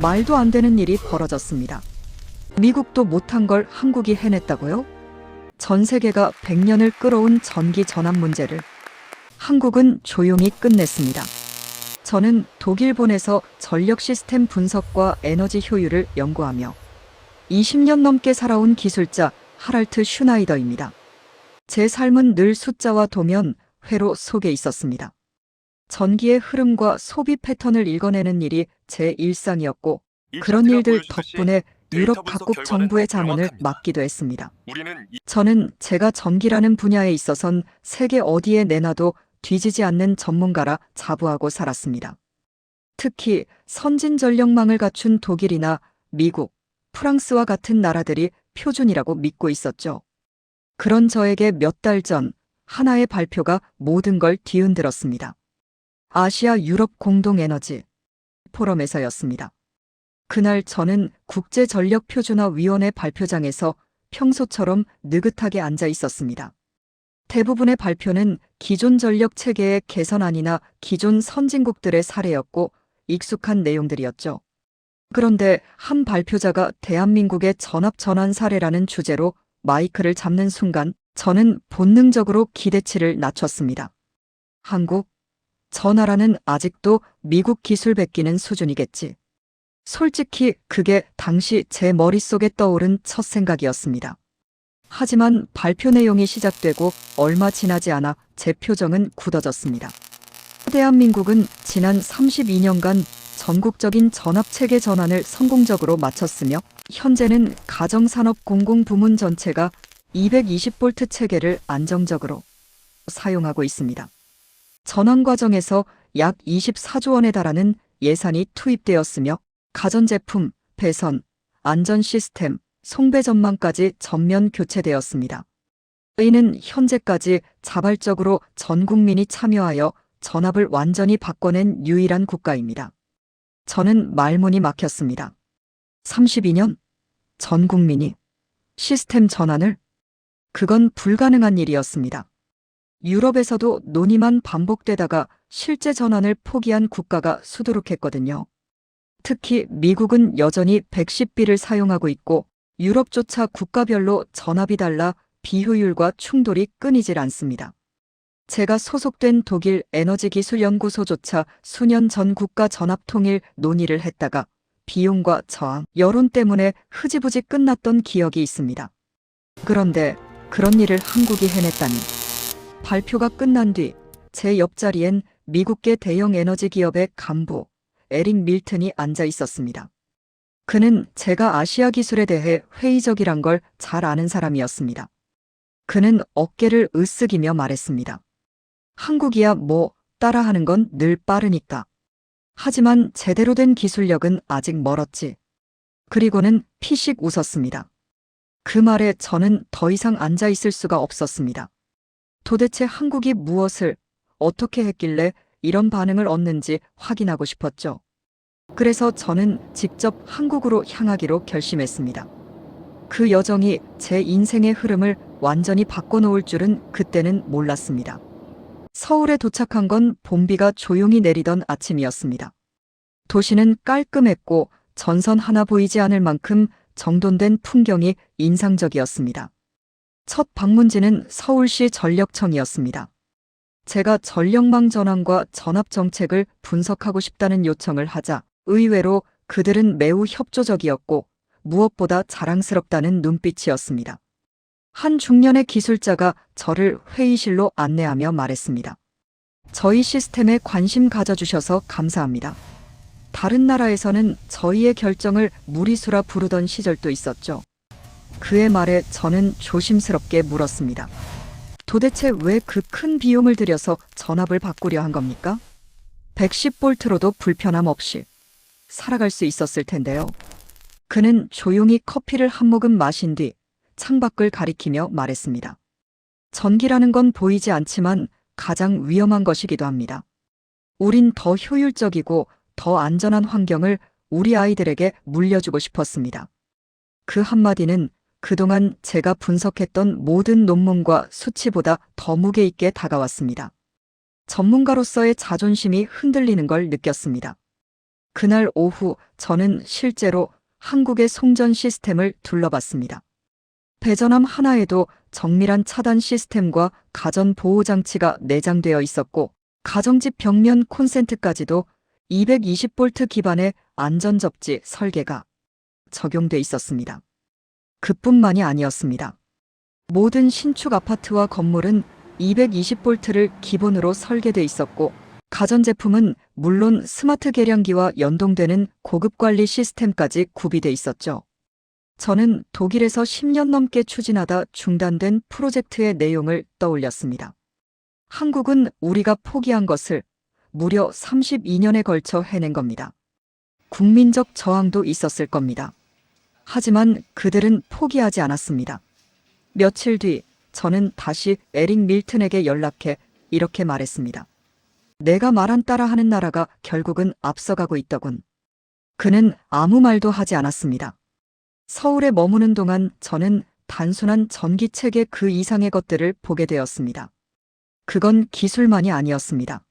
말도 안 되는 일이 벌어졌습니다. 미국도 못한 걸 한국이 해냈다고요? 전 세계가 100년을 끌어온 전기 전압 문제를 한국은 조용히 끝냈습니다. 저는 독일본에서 전력 시스템 분석과 에너지 효율을 연구하며 20년 넘게 살아온 기술자 하랄트 슈나이더입니다. 제 삶은 늘 숫자와 도면, 회로 속에 있었습니다. 전기의 흐름과 소비 패턴을 읽어내는 일이 제 일상이었고, 그런 일들 덕분에 유럽 각국 정부의 자문을 맡기도 했습니다. 저는 제가 전기라는 분야에 있어선 세계 어디에 내놔도 뒤지지 않는 전문가라 자부하고 살았습니다. 특히 선진 전력망을 갖춘 독일이나 미국, 프랑스와 같은 나라들이 표준이라고 믿고 있었죠. 그런 저에게 몇 달 전 하나의 발표가 모든 걸 뒤흔들었습니다. 아시아 유럽 공동에너지 포럼에서였습니다. 그날 저는 국제전력표준화위원회 발표장에서 평소처럼 느긋하게 앉아 있었습니다. 대부분의 발표는 기존 전력 체계의 개선안이나 기존 선진국들의 사례였고 익숙한 내용들이었죠. 그런데 한 발표자가 대한민국의 전압 전환 사례라는 주제로 마이크를 잡는 순간 저는 본능적으로 기대치를 낮췄습니다. 한국? 저 나라는 아직도 미국 기술 베끼는 수준이겠지. 솔직히 그게 당시 제 머릿속에 떠오른 첫 생각이었습니다. 하지만 발표 내용이 시작되고 얼마 지나지 않아 제 표정은 굳어졌습니다. 대한민국은 지난 32년간 전국적인 전압체계 전환을 성공적으로 마쳤으며 현재는 가정산업 공공부문 전체가 220V 체계를 안정적으로 사용하고 있습니다. 전환 과정에서 약 24조 원에 달하는 예산이 투입되었으며 가전제품, 배선, 안전 시스템, 송배 전망까지 전면 교체되었습니다. 이는 현재까지 자발적으로 전 국민이 참여하여 전압을 완전히 바꿔낸 유일한 국가입니다. 저는 말문이 막혔습니다. 32년? 전 국민이 시스템 전환을? 그건 불가능한 일이었습니다. 유럽에서도 논의만 반복되다가 실제 전환을 포기한 국가가 수두룩했거든요. 특히 미국은 여전히 110B를 사용하고 있고 유럽조차 국가별로 전압이 달라 비효율과 충돌이 끊이질 않습니다. 제가 소속된 독일 에너지기술연구소조차 수년 전 국가 전압 통일 논의를 했다가 비용과 저항, 여론 때문에 흐지부지 끝났던 기억이 있습니다. 그런데 그런 일을 한국이 해냈다니. 발표가 끝난 뒤 제 옆자리엔 미국계 대형 에너지 기업의 간부 에릭 밀튼이 앉아 있었습니다. 그는 제가 아시아 기술에 대해 회의적이란 걸 잘 아는 사람이었습니다. 그는 어깨를 으쓱이며 말했습니다. 한국이야 뭐 따라하는 건 늘 빠르니까. 하지만 제대로 된 기술력은 아직 멀었지. 그리고는 피식 웃었습니다. 그 말에 저는 더 이상 앉아 있을 수가 없었습니다. 도대체 한국이 무엇을 어떻게 했길래 이런 반응을 얻는지 확인하고 싶었죠. 그래서 저는 직접 한국으로 향하기로 결심했습니다. 그 여정이 제 인생의 흐름을 완전히 바꿔놓을 줄은 그때는 몰랐습니다. 서울에 도착한 건 봄비가 조용히 내리던 아침이었습니다. 도시는 깔끔했고 전선 하나 보이지 않을 만큼 정돈된 풍경이 인상적이었습니다. 첫 방문지는 서울시 전력청이었습니다. 제가 전력망 전환과 전압 정책을 분석하고 싶다는 요청을 하자 의외로 그들은 매우 협조적이었고 무엇보다 자랑스럽다는 눈빛이었습니다. 한 중년의 기술자가 저를 회의실로 안내하며 말했습니다. 저희 시스템에 관심 가져주셔서 감사합니다. 다른 나라에서는 저희의 결정을 무리수라 부르던 시절도 있었죠. 그의 말에 저는 조심스럽게 물었습니다. 도대체 왜 그 큰 비용을 들여서 전압을 바꾸려 한 겁니까? 110V로도 불편함 없이 살아갈 수 있었을 텐데요. 그는 조용히 커피를 한 모금 마신 뒤 창밖을 가리키며 말했습니다. 전기라는 건 보이지 않지만 가장 위험한 것이기도 합니다. 우린 더 효율적이고 더 안전한 환경을 우리 아이들에게 물려주고 싶었습니다. 그 한마디는 그동안 제가 분석했던 모든 논문과 수치보다 더 무게 있게 다가왔습니다. 전문가로서의 자존심이 흔들리는 걸 느꼈습니다. 그날 오후 저는 실제로 한국의 송전 시스템을 둘러봤습니다. 배전함 하나에도 정밀한 차단 시스템과 가전 보호 장치가 내장되어 있었고, 가정집 벽면 콘센트까지도 220V 기반의 안전접지 설계가 적용돼 있었습니다. 그뿐만이 아니었습니다. 모든 신축 아파트와 건물은 220V를 기본으로 설계돼 있었고, 가전제품은 물론 스마트 계량기와 연동되는 고급 관리 시스템까지 구비돼 있었죠. 저는 독일에서 10년 넘게 추진하다 중단된 프로젝트의 내용을 떠올렸습니다. 한국은 우리가 포기한 것을 무려 32년에 걸쳐 해낸 겁니다. 국민적 저항도 있었을 겁니다. 하지만 그들은 포기하지 않았습니다. 며칠 뒤 저는 다시 에릭 밀튼에게 연락해 이렇게 말했습니다. 내가 말한 따라 하는 나라가 결국은 앞서가고 있더군. 그는 아무 말도 하지 않았습니다. 서울에 머무는 동안 저는 단순한 전기체계 그 이상의 것들을 보게 되었습니다. 그건 기술만이 아니었습니다.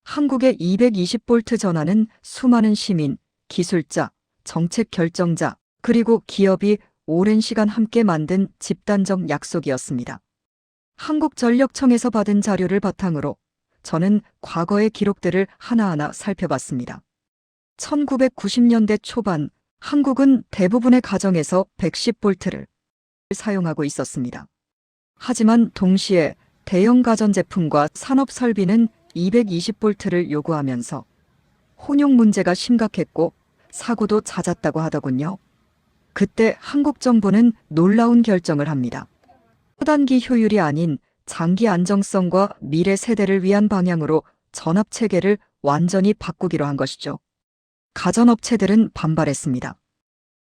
한국의 220V 전화는 수많은 시민, 기술자, 정책 결정자, 그리고 기업이 오랜 시간 함께 만든 집단적 약속이었습니다. 한국전력청에서 받은 자료를 바탕으로 저는 과거의 기록들을 하나하나 살펴봤습니다. 1990년대 초반 한국은 대부분의 가정에서 110V를 사용하고 있었습니다. 하지만 동시에 대형 가전제품과 산업 설비는 220V를 요구하면서 혼용 문제가 심각했고 사고도 잦았다고 하더군요. 그때 한국 정부는 놀라운 결정을 합니다. 초단기 효율이 아닌 장기 안정성과 미래 세대를 위한 방향으로 전압 체계를 완전히 바꾸기로 한 것이죠. 가전업체들은 반발했습니다.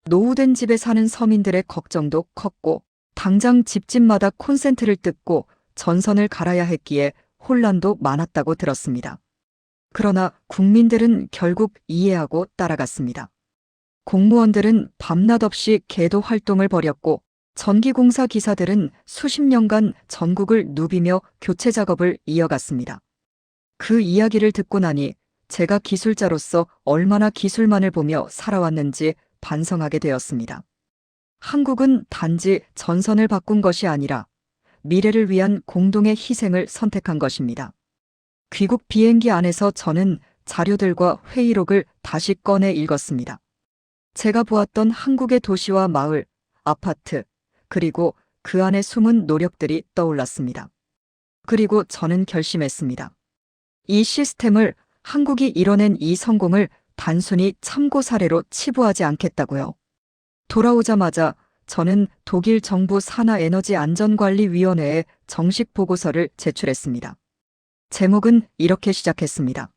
노후된 집에 사는 서민들의 걱정도 컸고, 당장 집집마다 콘센트를 뜯고 전선을 갈아야 했기에 혼란도 많았다고 들었습니다. 그러나 국민들은 결국 이해하고 따라갔습니다. 공무원들은 밤낮 없이 계도 활동을 벌였고, 전기공사 기사들은 수십 년간 전국을 누비며 교체 작업을 이어갔습니다. 그 이야기를 듣고 나니 제가 기술자로서 얼마나 기술만을 보며 살아왔는지 반성하게 되었습니다. 한국은 단지 전선을 바꾼 것이 아니라 미래를 위한 공동의 희생을 선택한 것입니다. 귀국 비행기 안에서 저는 자료들과 회의록을 다시 꺼내 읽었습니다. 제가 보았던 한국의 도시와 마을, 아파트, 그리고 그 안에 숨은 노력들이 떠올랐습니다. 그리고 저는 결심했습니다. 이 시스템을, 한국이 이뤄낸 이 성공을 단순히 참고 사례로 치부하지 않겠다고요. 돌아오자마자 저는 독일 정부 산하에너지안전관리위원회에 정식 보고서를 제출했습니다. 제목은 이렇게 시작했습니다.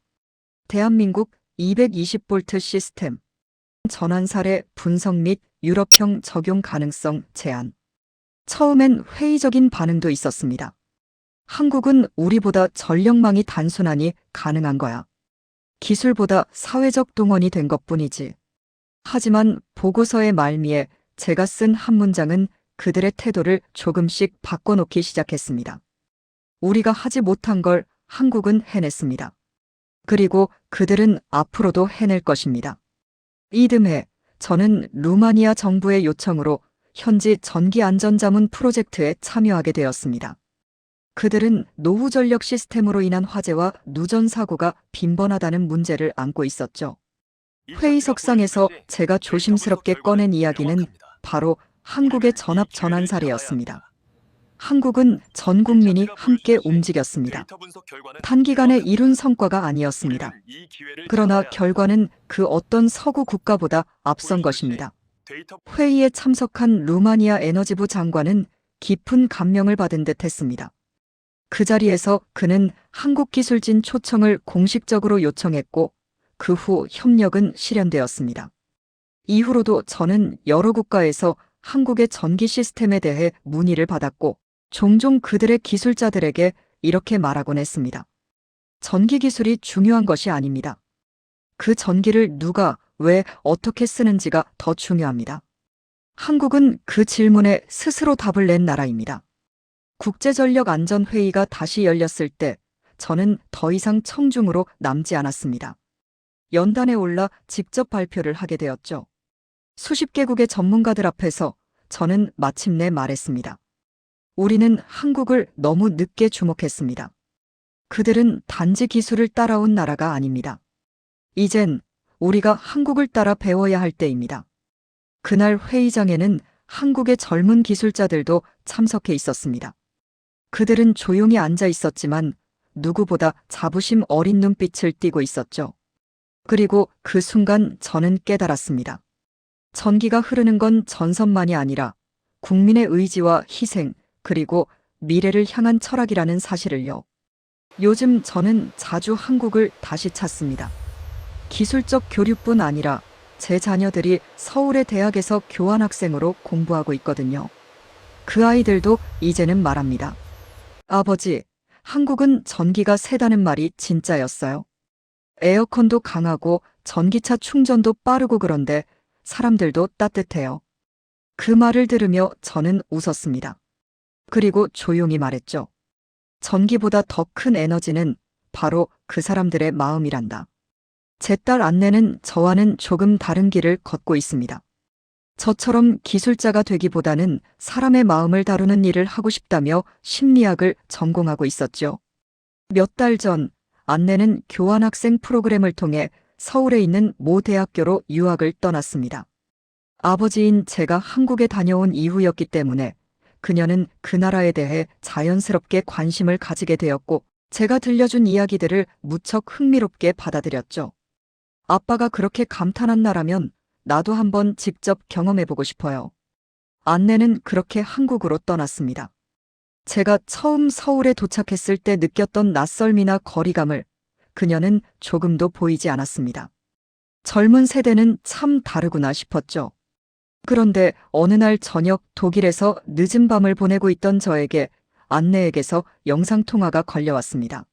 대한민국 220V 시스템 전환 사례 분석 및 유럽형 적용 가능성 제안. 처음엔 회의적인 반응도 있었습니다. 한국은 우리보다 전력망이 단순하니 가능한 거야. 기술보다 사회적 동원이 된 것뿐이지. 하지만 보고서의 말미에 제가 쓴 한 문장은 그들의 태도를 조금씩 바꿔놓기 시작했습니다. 우리가 하지 못한 걸 한국은 해냈습니다. 그리고 그들은 앞으로도 해낼 것입니다. 이듬해 저는 루마니아 정부의 요청으로 현지 전기안전자문 프로젝트에 참여하게 되었습니다. 그들은 노후 전력 시스템으로 인한 화재와 누전 사고가 빈번하다는 문제를 안고 있었죠. 회의석상에서 제가 조심스럽게 꺼낸 이야기는 바로 한국의 전압 전환 사례였습니다. 한국은 전 국민이 함께 움직였습니다. 단기간에 이룬 성과가 아니었습니다. 그러나 결과는 그 어떤 서구 국가보다 앞선 것입니다. 회의에 참석한 루마니아 에너지부 장관은 깊은 감명을 받은 듯 했습니다. 그 자리에서 그는 한국기술진 초청을 공식적으로 요청했고, 그 후 협력은 실현되었습니다. 이후로도 저는 여러 국가에서 한국의 전기 시스템에 대해 문의를 받았고, 종종 그들의 기술자들에게 이렇게 말하곤 했습니다. 전기 기술이 중요한 것이 아닙니다. 그 전기를 누가, 왜, 어떻게 쓰는지가 더 중요합니다. 한국은 그 질문에 스스로 답을 낸 나라입니다. 국제전력안전회의가 다시 열렸을 때 저는 더 이상 청중으로 남지 않았습니다. 연단에 올라 직접 발표를 하게 되었죠. 수십 개국의 전문가들 앞에서 저는 마침내 말했습니다. 우리는 한국을 너무 늦게 주목했습니다. 그들은 단지 기술을 따라온 나라가 아닙니다. 이젠 우리가 한국을 따라 배워야 할 때입니다. 그날 회의장에는 한국의 젊은 기술자들도 참석해 있었습니다. 그들은 조용히 앉아 있었지만 누구보다 자부심 어린 눈빛을 띠고 있었죠. 그리고 그 순간 저는 깨달았습니다. 전기가 흐르는 건 전선만이 아니라 국민의 의지와 희생, 그리고 미래를 향한 철학이라는 사실을요. 요즘 저는 자주 한국을 다시 찾습니다. 기술적 교류뿐 아니라 제 자녀들이 서울의 대학에서 교환학생으로 공부하고 있거든요. 그 아이들도 이제는 말합니다. 아버지, 한국은 전기가 세다는 말이 진짜였어요. 에어컨도 강하고 전기차 충전도 빠르고 그런데 사람들도 따뜻해요. 그 말을 들으며 저는 웃었습니다. 그리고 조용히 말했죠. 전기보다 더 큰 에너지는 바로 그 사람들의 마음이란다. 제 딸 안내는 저와는 조금 다른 길을 걷고 있습니다. 저처럼 기술자가 되기보다는 사람의 마음을 다루는 일을 하고 싶다며 심리학을 전공하고 있었죠. 몇 달 전 안내는 교환학생 프로그램을 통해 서울에 있는 모 대학교로 유학을 떠났습니다. 아버지인 제가 한국에 다녀온 이후였기 때문에 그녀는 그 나라에 대해 자연스럽게 관심을 가지게 되었고 제가 들려준 이야기들을 무척 흥미롭게 받아들였죠. 아빠가 그렇게 감탄한 나라면 나도 한번 직접 경험해보고 싶어요. 안내는 그렇게 한국으로 떠났습니다. 제가 처음 서울에 도착했을 때 느꼈던 낯설미나 거리감을 그녀는 조금도 보이지 않았습니다. 젊은 세대는 참 다르구나 싶었죠. 그런데 어느 날 저녁 독일에서 늦은 밤을 보내고 있던 저에게 안내에게서 영상통화가 걸려왔습니다.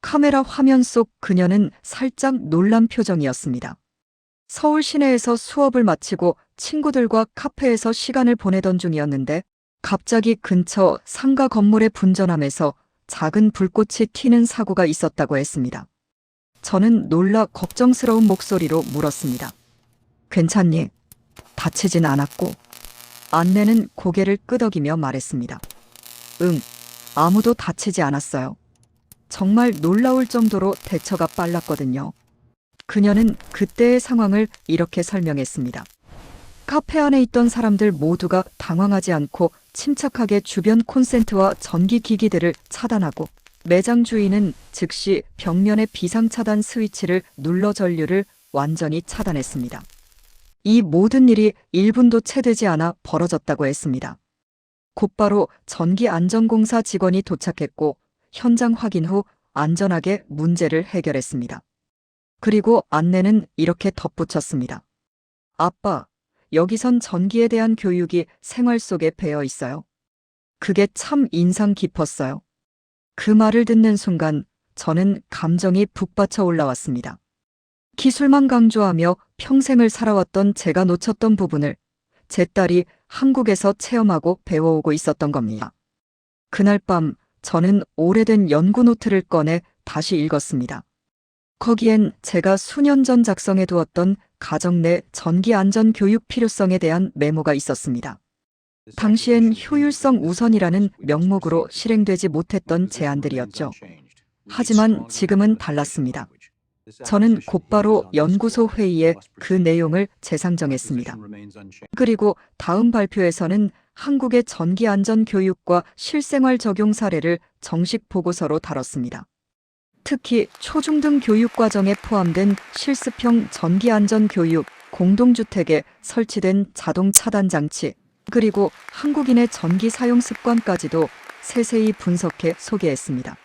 카메라 화면 속 그녀는 살짝 놀란 표정이었습니다. 서울 시내에서 수업을 마치고 친구들과 카페에서 시간을 보내던 중이었는데 갑자기 근처 상가 건물의 분전함에서 작은 불꽃이 튀는 사고가 있었다고 했습니다. 저는 놀라 걱정스러운 목소리로 물었습니다. 괜찮니? 다치진 않았고? 안내는 고개를 끄덕이며 말했습니다. 응, 아무도 다치지 않았어요. 정말 놀라울 정도로 대처가 빨랐거든요. 그녀는 그때의 상황을 이렇게 설명했습니다. 카페 안에 있던 사람들 모두가 당황하지 않고 침착하게 주변 콘센트와 전기 기기들을 차단하고 매장 주인은 즉시 벽면의 비상차단 스위치를 눌러 전류를 완전히 차단했습니다. 이 모든 일이 1분도 채 되지 않아 벌어졌다고 했습니다. 곧바로 전기안전공사 직원이 도착했고 현장 확인 후 안전하게 문제를 해결했습니다. 그리고 안내는 이렇게 덧붙였습니다. 아빠, 여기선 전기에 대한 교육이 생활 속에 배어 있어요. 그게 참 인상 깊었어요. 그 말을 듣는 순간 저는 감정이 북받쳐 올라왔습니다. 기술만 강조하며 평생을 살아왔던 제가 놓쳤던 부분을 제 딸이 한국에서 체험하고 배워오고 있었던 겁니다. 그날 밤 저는 오래된 연구 노트를 꺼내 다시 읽었습니다. 거기엔 제가 수년 전 작성해 두었던 가정 내 전기 안전 교육 필요성에 대한 메모가 있었습니다. 당시엔 효율성 우선이라는 명목으로 실행되지 못했던 제안들이었죠. 하지만 지금은 달랐습니다. 저는 곧바로 연구소 회의에 그 내용을 재상정했습니다. 그리고 다음 발표에서는 한국의 전기 안전 교육과 실생활 적용 사례를 정식 보고서로 다뤘습니다. 특히 초중등 교육 과정에 포함된 실습형 전기 안전 교육, 공동주택에 설치된 자동 차단 장치, 그리고 한국인의 전기 사용 습관까지도 세세히 분석해 소개했습니다.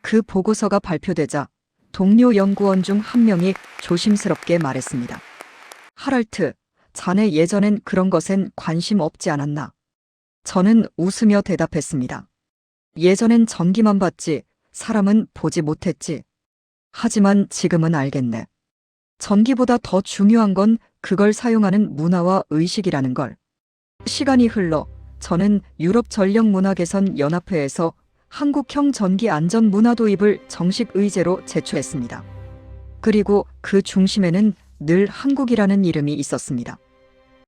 그 보고서가 발표되자 동료 연구원 중 한 명이 조심스럽게 말했습니다. 하랄트, 자네 예전엔 그런 것엔 관심 없지 않았나? 저는 웃으며 대답했습니다. 예전엔 전기만 봤지 사람은 보지 못했지. 하지만 지금은 알겠네. 전기보다 더 중요한 건 그걸 사용하는 문화와 의식이라는 걸. 시간이 흘러 저는 유럽 전력문화개선 연합회에서 한국형 전기 안전 문화 도입을 정식 의제로 제출했습니다. 그리고 그 중심에는 늘 한국이라는 이름이 있었습니다.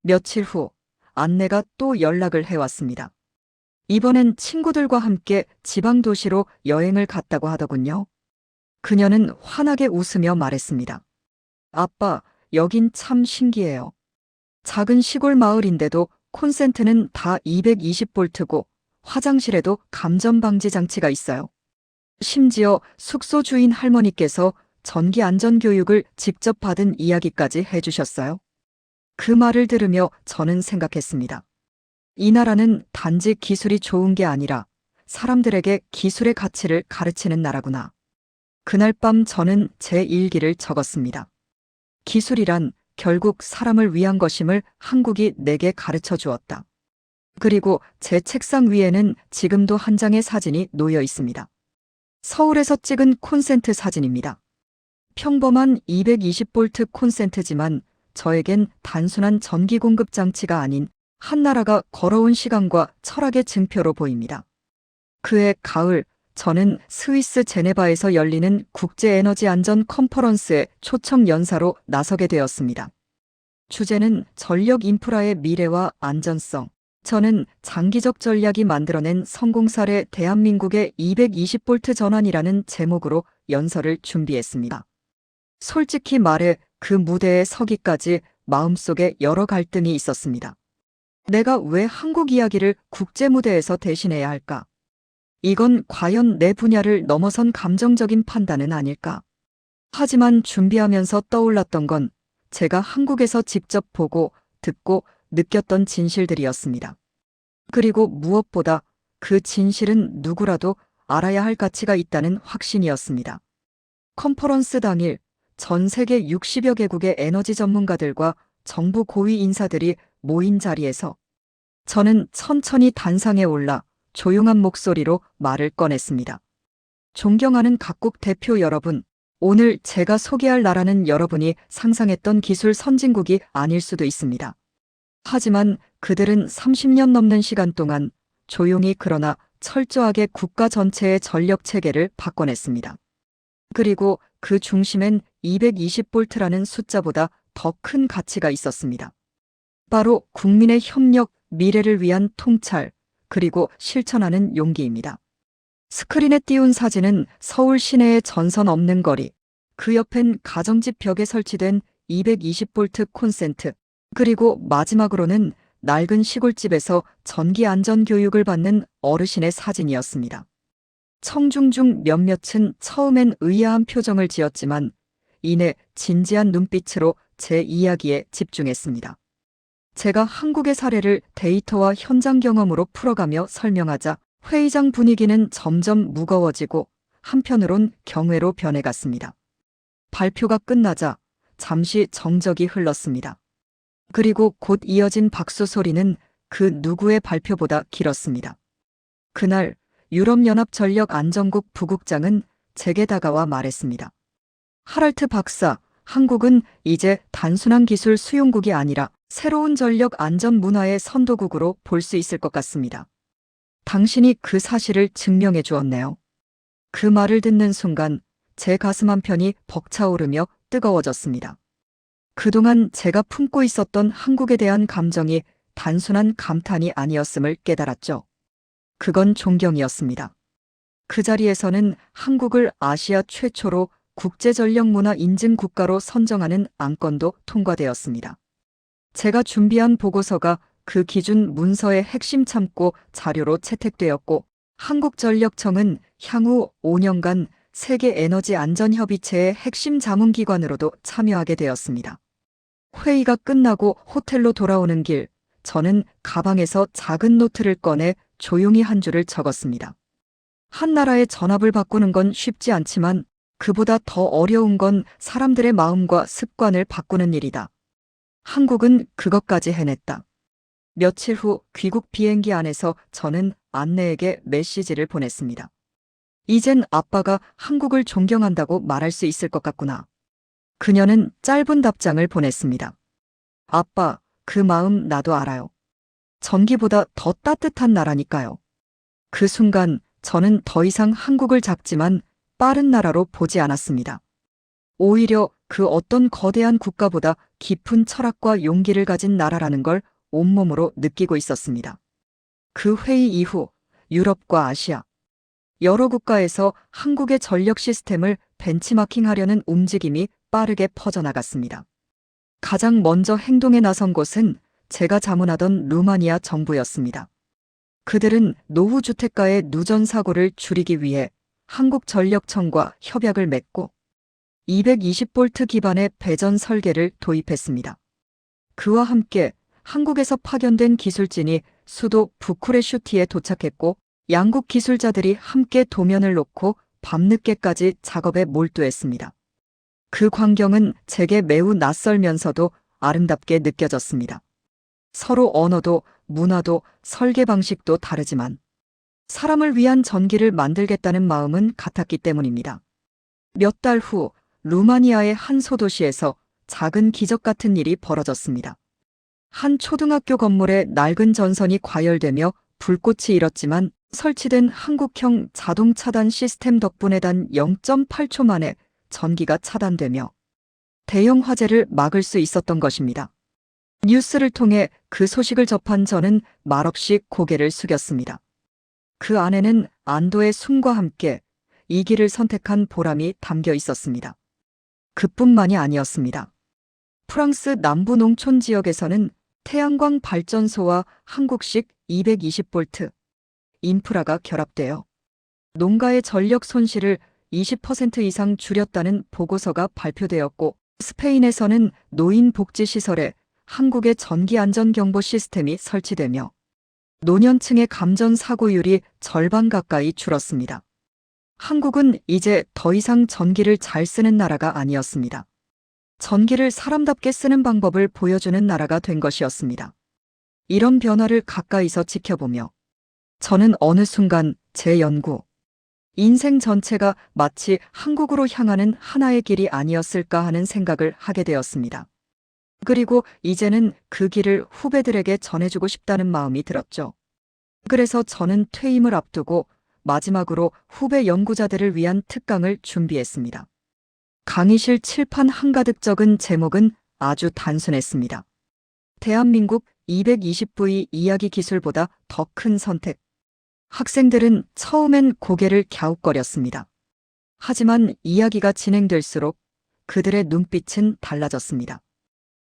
며칠 후 안내가 또 연락을 해왔습니다. 이번엔 친구들과 함께 지방 도시로 여행을 갔다고 하더군요. 그녀는 환하게 웃으며 말했습니다. 아빠, 여긴 참 신기해요. 작은 시골 마을인데도 콘센트는 다 220볼트고 화장실에도 감전 방지 장치가 있어요. 심지어 숙소 주인 할머니께서 전기 안전 교육을 직접 받은 이야기까지 해주셨어요. 그 말을 들으며 저는 생각했습니다. 이 나라는 단지 기술이 좋은 게 아니라 사람들에게 기술의 가치를 가르치는 나라구나. 그날 밤 저는 제 일기를 적었습니다. 기술이란 결국 사람을 위한 것임을 한국이 내게 가르쳐 주었다. 그리고 제 책상 위에는 지금도 한 장의 사진이 놓여 있습니다. 서울에서 찍은 콘센트 사진입니다. 평범한 220볼트 콘센트지만 저에겐 단순한 전기 공급 장치가 아닌 한 나라가 걸어온 시간과 철학의 증표로 보입니다. 그해 가을, 저는 스위스 제네바에서 열리는 국제에너지 안전 컨퍼런스의 초청 연사로 나서게 되었습니다. 주제는 전력 인프라의 미래와 안전성. 저는 장기적 전략이 만들어낸 성공 사례 대한민국의 220볼트 전환이라는 제목으로 연설을 준비했습니다. 솔직히 말해 그 무대에 서기까지 마음속에 여러 갈등이 있었습니다. 내가 왜 한국 이야기를 국제 무대에서 대신해야 할까? 이건 과연 내 분야를 넘어선 감정적인 판단은 아닐까? 하지만 준비하면서 떠올랐던 건 제가 한국에서 직접 보고 듣고 느꼈던 진실들이었습니다. 그리고 무엇보다 그 진실은 누구라도 알아야 할 가치가 있다는 확신이었습니다. 컨퍼런스 당일 전 세계 60여 개국의 에너지 전문가들과 정부 고위 인사들이 모인 자리에서 저는 천천히 단상에 올라 조용한 목소리로 말을 꺼냈습니다. 존경하는 각국 대표 여러분, 오늘 제가 소개할 나라는 여러분이 상상했던 기술 선진국이 아닐 수도 있습니다. 하지만 그들은 30년 넘는 시간 동안 조용히 그러나 철저하게 국가 전체의 전력 체계를 바꿔냈습니다. 그리고 그 중심엔 220볼트라는 숫자보다 더 큰 가치가 있었습니다. 바로 국민의 협력, 미래를 위한 통찰, 그리고 실천하는 용기입니다. 스크린에 띄운 사진은 서울 시내의 전선 없는 거리, 그 옆엔 가정집 벽에 설치된 220볼트 콘센트, 그리고 마지막으로는 낡은 시골집에서 전기 안전 교육을 받는 어르신의 사진이었습니다. 청중 중 몇몇은 처음엔 의아한 표정을 지었지만 이내 진지한 눈빛으로 제 이야기에 집중했습니다. 제가 한국의 사례를 데이터와 현장 경험으로 풀어가며 설명하자 회의장 분위기는 점점 무거워지고 한편으론 경외로 변해갔습니다. 발표가 끝나자 잠시 정적이 흘렀습니다. 그리고 곧 이어진 박수 소리는 그 누구의 발표보다 길었습니다. 그날 유럽연합전력안전국 부국장은 제게 다가와 말했습니다. 하랄트 박사, 한국은 이제 단순한 기술 수용국이 아니라 새로운 전력 안전 문화의 선도국으로 볼 수 있을 것 같습니다. 당신이 그 사실을 증명해 주었네요. 그 말을 듣는 순간 제 가슴 한편이 벅차오르며 뜨거워졌습니다. 그동안 제가 품고 있었던 한국에 대한 감정이 단순한 감탄이 아니었음을 깨달았죠. 그건 존경이었습니다. 그 자리에서는 한국을 아시아 최초로 국제전력문화 인증 국가로 선정하는 안건도 통과되었습니다. 제가 준비한 보고서가 그 기준 문서의 핵심 참고 자료로 채택되었고 한국전력청은 향후 5년간 세계에너지안전협의체의 핵심 자문기관으로도 참여하게 되었습니다. 회의가 끝나고 호텔로 돌아오는 길, 저는 가방에서 작은 노트를 꺼내 조용히 한 줄을 적었습니다. 한 나라의 전압을 바꾸는 건 쉽지 않지만 그보다 더 어려운 건 사람들의 마음과 습관을 바꾸는 일이다. 한국은 그것까지 해냈다. 며칠 후 귀국 비행기 안에서 저는 안내에게 메시지를 보냈습니다. 이젠 아빠가 한국을 존경한다고 말할 수 있을 것 같구나. 그녀는 짧은 답장을 보냈습니다. 아빠, 그 마음 나도 알아요. 전기보다 더 따뜻한 나라니까요. 그 순간 저는 더 이상 한국을 작지만 빠른 나라로 보지 않았습니다. 오히려 그 어떤 거대한 국가보다 깊은 철학과 용기를 가진 나라라는 걸 온몸으로 느끼고 있었습니다. 그 회의 이후 유럽과 아시아, 여러 국가에서 한국의 전력 시스템을 벤치마킹하려는 움직임이 빠르게 퍼져나갔습니다. 가장 먼저 행동에 나선 곳은 제가 자문하던 루마니아 정부였습니다. 그들은 노후 주택가의 누전 사고를 줄이기 위해 한국전력청과 협약을 맺고 220V 기반의 배전 설계를 도입했습니다. 그와 함께 한국에서 파견된 기술진이 수도 부쿠레슈티에 도착했고 양국 기술자들이 함께 도면을 놓고 밤늦게까지 작업에 몰두했습니다. 그 광경은 제게 매우 낯설면서도 아름답게 느껴졌습니다. 서로 언어도 문화도 설계 방식도 다르지만 사람을 위한 전기를 만들겠다는 마음은 같았기 때문입니다. 몇 달 후 루마니아의 한 소도시에서 작은 기적 같은 일이 벌어졌습니다. 한 초등학교 건물에 낡은 전선이 과열되며 불꽃이 일었지만 설치된 한국형 자동 차단 시스템 덕분에 단 0.8초 만에 전기가 차단되며 대형 화재를 막을 수 있었던 것입니다. 뉴스를 통해 그 소식을 접한 저는 말없이 고개를 숙였습니다. 그 안에는 안도의 숨과 함께 이 길을 선택한 보람이 담겨 있었습니다. 그뿐만이 아니었습니다. 프랑스 남부 농촌 지역에서는 태양광 발전소와 한국식 220V 인프라가 결합되어 농가의 전력 손실을 20% 이상 줄였다는 보고서가 발표되었고, 스페인에서는 노인 복지시설에 한국의 전기안전경보 시스템이 설치되며 노년층의 감전 사고율이 절반 가까이 줄었습니다. 한국은 이제 더 이상 전기를 잘 쓰는 나라가 아니었습니다. 전기를 사람답게 쓰는 방법을 보여주는 나라가 된 것이었습니다. 이런 변화를 가까이서 지켜보며 저는 어느 순간 제 연구, 인생 전체가 마치 한국으로 향하는 하나의 길이 아니었을까 하는 생각을 하게 되었습니다. 그리고 이제는 그 길을 후배들에게 전해주고 싶다는 마음이 들었죠. 그래서 저는 퇴임을 앞두고 마지막으로 후배 연구자들을 위한 특강을 준비했습니다. 강의실 칠판 한가득 적은 제목은 아주 단순했습니다. 대한민국 220V 이야기 기술보다 더 큰 선택. 학생들은 처음엔 고개를 갸웃거렸습니다. 하지만 이야기가 진행될수록 그들의 눈빛은 달라졌습니다.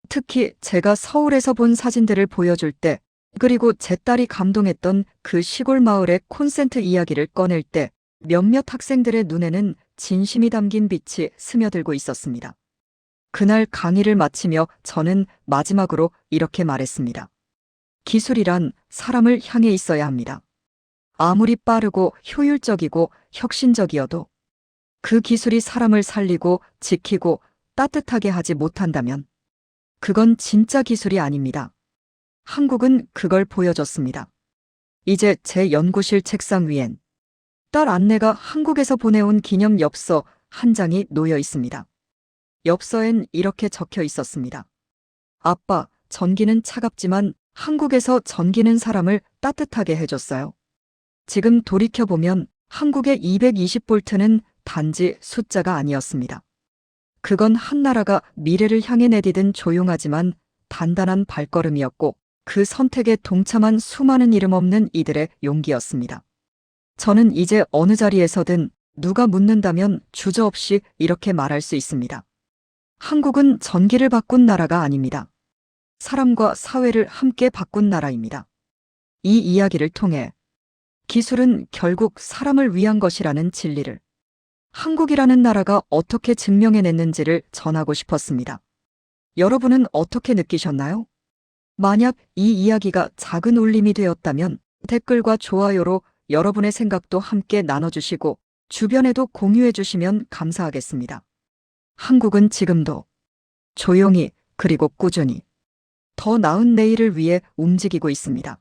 특히 제가 서울에서 본 사진들을 보여줄 때, 그리고 제 딸이 감동했던 그 시골 마을의 콘센트 이야기를 꺼낼 때 몇몇 학생들의 눈에는 진심이 담긴 빛이 스며들고 있었습니다. 그날 강의를 마치며 저는 마지막으로 이렇게 말했습니다. 기술이란 사람을 향해 있어야 합니다. 아무리 빠르고 효율적이고 혁신적이어도 그 기술이 사람을 살리고 지키고 따뜻하게 하지 못한다면 그건 진짜 기술이 아닙니다. 한국은 그걸 보여줬습니다. 이제 제 연구실 책상 위엔 딸 안내가 한국에서 보내온 기념 엽서 한 장이 놓여 있습니다. 엽서엔 이렇게 적혀 있었습니다. 아빠, 전기는 차갑지만 한국에서 전기는 사람을 따뜻하게 해줬어요. 지금 돌이켜보면 한국의 220V는 단지 숫자가 아니었습니다. 그건 한 나라가 미래를 향해 내디딘 조용하지만 단단한 발걸음이었고, 그 선택에 동참한 수많은 이름 없는 이들의 용기였습니다. 저는 이제 어느 자리에서든 누가 묻는다면 주저없이 이렇게 말할 수 있습니다. 한국은 전기를 바꾼 나라가 아닙니다. 사람과 사회를 함께 바꾼 나라입니다. 이 이야기를 통해 기술은 결국 사람을 위한 것이라는 진리를 한국이라는 나라가 어떻게 증명해냈는지를 전하고 싶었습니다. 여러분은 어떻게 느끼셨나요? 만약 이 이야기가 작은 울림이 되었다면 댓글과 좋아요로 여러분의 생각도 함께 나눠주시고 주변에도 공유해주시면 감사하겠습니다. 한국은 지금도 조용히 그리고 꾸준히 더 나은 내일을 위해 움직이고 있습니다.